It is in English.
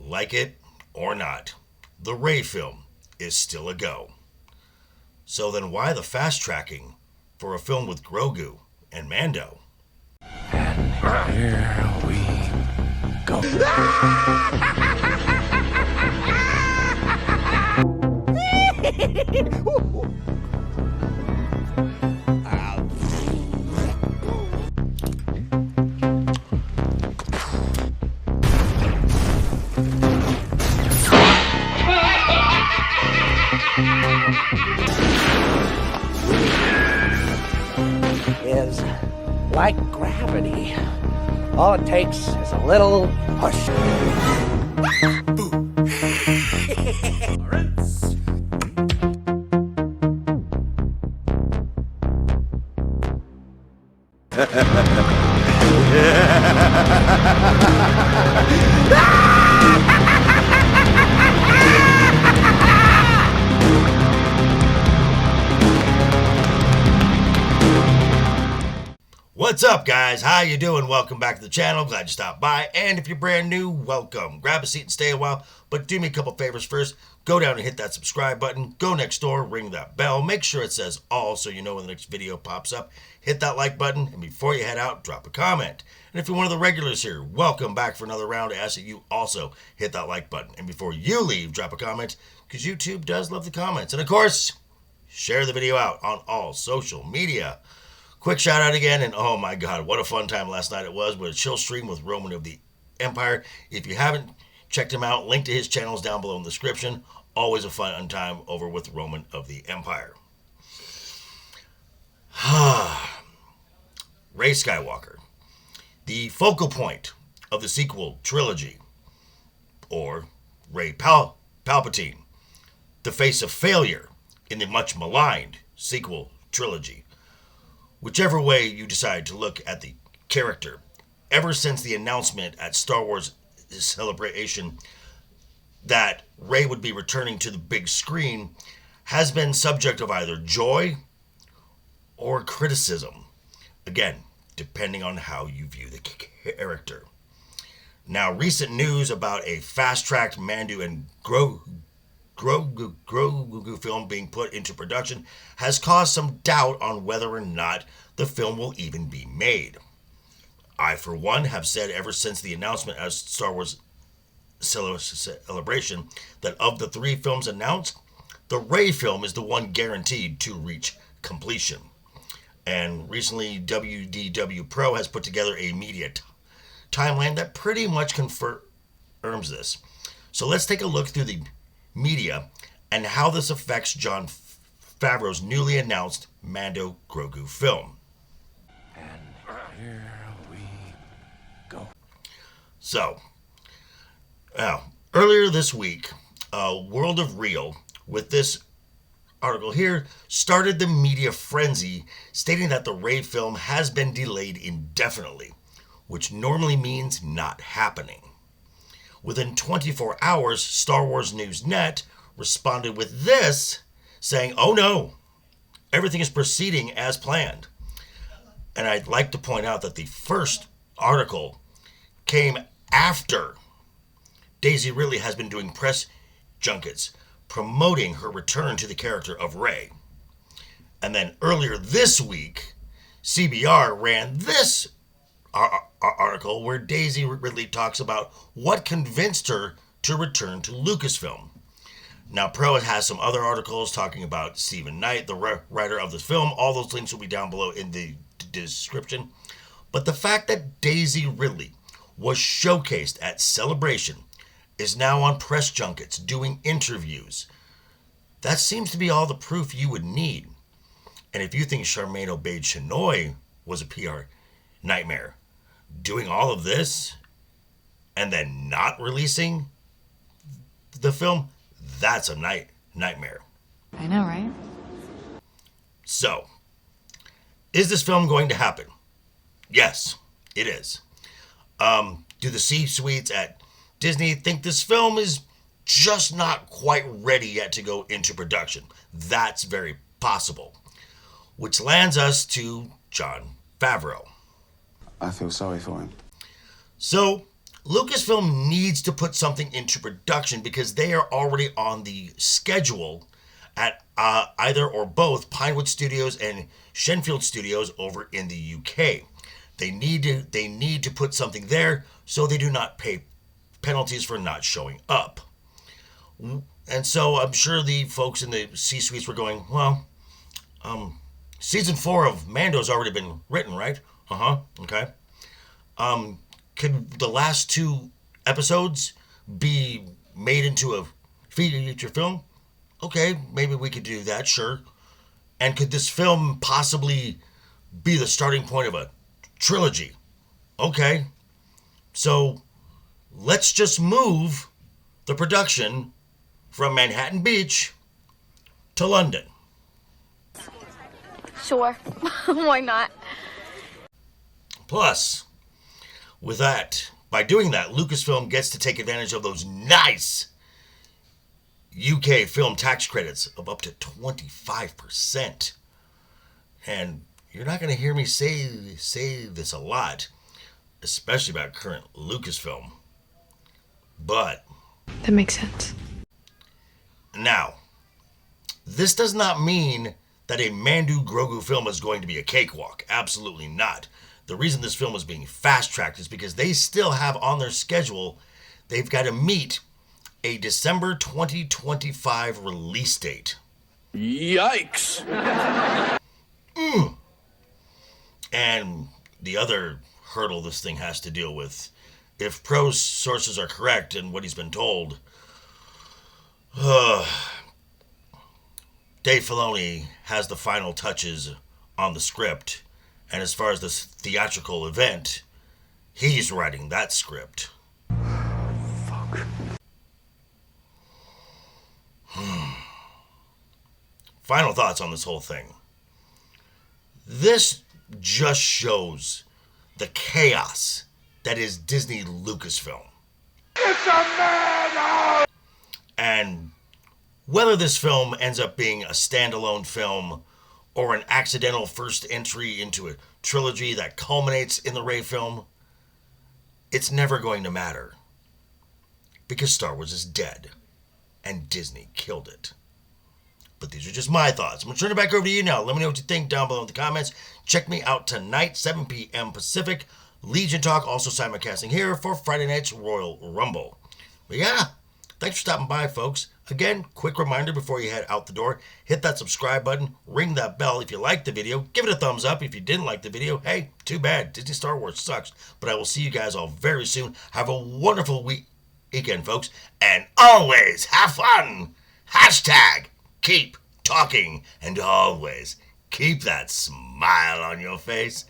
Like it or not, the Rey film is still a go. So then why the fast tracking for a film with Grogu and Mando? And here we go. Is like gravity. All it takes is a little push. What's up, guys? How you doing? Welcome back to the channel. Glad you stopped by. And if you're brand new, welcome. Grab a seat and stay a while. But do me a couple favors first. Go down and hit that subscribe button. Go next door, ring that bell. Make sure it says all so you know when the next video pops up. Hit that like button. And before you head out, drop a comment. And if you're one of the regulars here, welcome back for another round. I ask that you also hit that like button. And before you leave, drop a comment, because YouTube does love the comments. And of course, share the video out on all social media. Quick shout out again, and oh my god, what a fun time last night it was with a chill stream with Roman of the Empire. If you haven't checked him out, link to his channels down below in the description. Always a fun time over with Roman of the Empire. Rey Skywalker, the focal point of the sequel trilogy, or Rey Palpatine, the face of failure in the much maligned sequel trilogy. Whichever way you decide to look at the character, ever since the announcement at Star Wars Celebration that Rey would be returning to the big screen has been subject of either joy or criticism. Again, depending on how you view the character. Now, recent news about a fast-tracked Mando and Grogu film being put into production has caused some doubt on whether or not the film will even be made. I, for one, have said ever since the announcement at Star Wars Celebration that of the three films announced, the Rey film is the one guaranteed to reach completion. And recently, WDW Pro has put together a media timeline that pretty much confirms this. So let's take a look through the media and how this affects Jon Favreau's newly announced Mando Grogu film. And here we go. So, earlier this week, World of Real, with this article here, started the media frenzy stating that the Rey film has been delayed indefinitely, which normally means not happening. Within 24 hours, Star Wars News Net responded with this, saying, "Oh no, everything is proceeding as planned." And I'd like to point out that the first article came after Daisy Ridley has been doing press junkets promoting her return to the character of Rey. And then earlier this week, CBR ran this article where Daisy Ridley talks about what convinced her to return to Lucasfilm. Now, Pro has some other articles talking about Stephen Knight, the writer of the film. All those links will be down below in the description. But the fact that Daisy Ridley was showcased at Celebration, is now on press junkets doing interviews, that seems to be all the proof you would need. And if you think Charmaine Obaid-Chinoy was a PR nightmare, doing all of this and then not releasing the film, that's a nightmare. I know, right? So, is this film going to happen? Yes, it is. Do the C-suites at Disney think this film is just not quite ready yet to go into production? That's very possible. Which lands us to Jon Favreau. I feel sorry for him. So, Lucasfilm needs to put something into production because they are already on the schedule at either or both Pinewood Studios and Shenfield Studios over in the UK. They need to put something there so they do not pay penalties for not showing up. And so I'm sure the folks in the C-suites were going, well, season 4 of Mando's already been written, right? Okay. Could the last 2 episodes be made into a feature film? Okay, maybe we could do that, sure. And could this film possibly be the starting point of a trilogy? Okay. So let's just move the production from Manhattan Beach to London. Sure. Why not? Plus, by doing that, Lucasfilm gets to take advantage of those nice UK film tax credits of up to 25%. And you're not going to hear me say this a lot, especially about current Lucasfilm. But that makes sense. Now, this does not mean that a Mando Grogu film is going to be a cakewalk. Absolutely not. The reason this film is being fast-tracked is because they still have on their schedule, they've got to meet a December 2025 release date. Yikes! And the other hurdle this thing has to deal with, if Pro's sources are correct and what he's been told, Dave Filoni has the final touches on the script, and as far as this theatrical event, he's writing that script. Fuck. Final thoughts on this whole thing. This just shows the chaos that is Disney Lucasfilm. It's a madhouse! And whether this film ends up being a standalone film or an accidental first entry into a trilogy that culminates in the Rey film, it's never going to matter. Because Star Wars is dead, and Disney killed it. But these are just my thoughts. I'm going to turn it back over to you now. Let me know what you think down below in the comments. Check me out tonight, 7 p.m. Pacific. Legion Talk also simulcasting here for Friday night's Royal Rumble. But yeah, thanks for stopping by, folks. Again, quick reminder before you head out the door, hit that subscribe button, ring that bell if you liked the video, give it a thumbs up if you didn't like the video. Hey, too bad, Disney Star Wars sucks. But I will see you guys all very soon. Have a wonderful weekend, folks, and always have fun. Hashtag keep talking, and always keep that smile on your face.